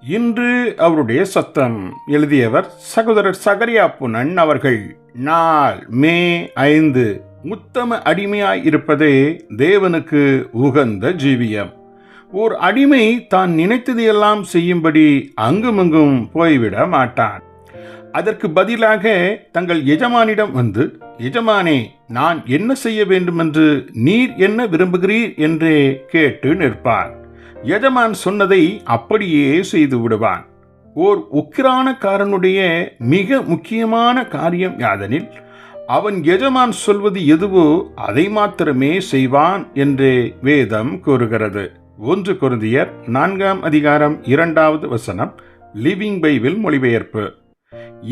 இன்று அவருடைய சத்தம். எழுதியவர் சகோதரர் சகரியா புனன் அவர்கள். நாள் மே 5. உத்தம அடிமையாய் இருப்பதே தேவனுக்கு உகந்த ஜீவியம். ஓர் அடிமை தான் நினைத்ததையெல்லாம் செய்யும்படி அங்குமங்கும் போய்விட மாட்டான். அதற்கு பதிலாக தங்கள் எஜமானிடம் வந்து, எஜமானே, நான் என்ன செய்ய வேண்டுமென்று நீர் என்ன விரும்புகிறீர் என்றே கேட்டு நிற்பான். எஜமான் சொன்னதை அப்படியே செய்து விடுவான். ஓர் உக்கிரானக்காரனுடைய மிக முக்கியமான காரியம் யாதெனில், அவன் எஜமான் சொல்வது எதுவோ அதை மாத்திரமே செய்வான் என்றே வேதம் கூறுகிறது. 1 கொரிந்தியர் 4:2 லிவிங் பைபிள் மொழிபெயர்ப்பு.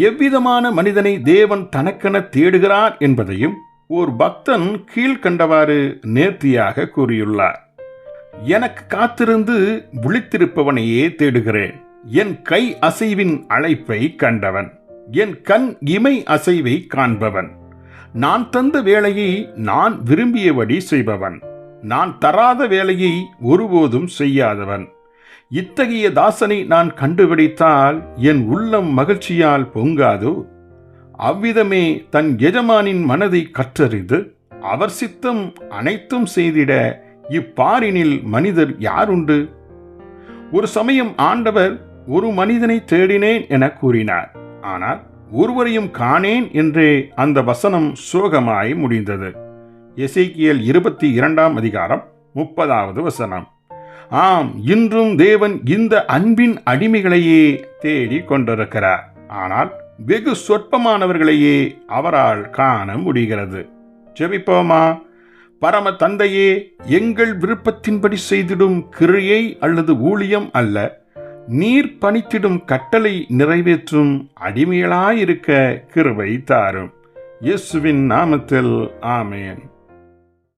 எவ்விதமான மனிதனை தேவன் தனக்கென தேடுகிறார் என்பதையும் ஓர் பக்தன் கீழ்கண்டவாறு நேர்த்தியாக கூறியுள்ளார். எனக்கு காத்திருந்து விழித்திருப்பவனையே தேடுகிறேன். என் கை அசைவின் அழைப்பை கண்டவன், என் கண் இமை அசைவை காண்பவன், நான் தந்த வேலையை நான் விரும்பியபடி செய்பவன், நான் தராத வேலையை ஒருபோதும் செய்யாதவன். இத்தகைய தாசனை நான் கண்டுபிடித்தால் என் உள்ளம் மகிழ்ச்சியால் பொங்காதோ? அவ்விதமே தன் எஜமானின் மனதை கற்றறிந்து அவர் சித்தம் அனைத்தும் செய்திட இப்பாரினில் மனிதர் யாருண்டு? ஒரு சமயம் ஆண்டவர் ஒரு மனிதனை தேடினேன் என கூறினார். ஆனால் ஒருவரையும் காணேன் என்றே அந்த வசனம் சோகமாய் முடிந்தது. எசேக்கியேல் 22:30. ஆம், இன்றும் தேவன் இந்த அன்பின் அடிமைகளையே தேடி கொண்டிருக்கிறார். ஆனால் வெகு சொற்பமானவர்களையே அவரால் காண முடிகிறது. ஜெபிப்போமா. பரம தந்தையே, எங்கள் விருப்பத்தின்படி செய்திடும் கிரியை அல்லது ஊழியம் அல்ல, நீர் பணித்திடும் கட்டளை நிறைவேற்றும் அடிமைகளாயிருக்க கிருபை தாரும். இயேசுவின் நாமத்தில் ஆமென்.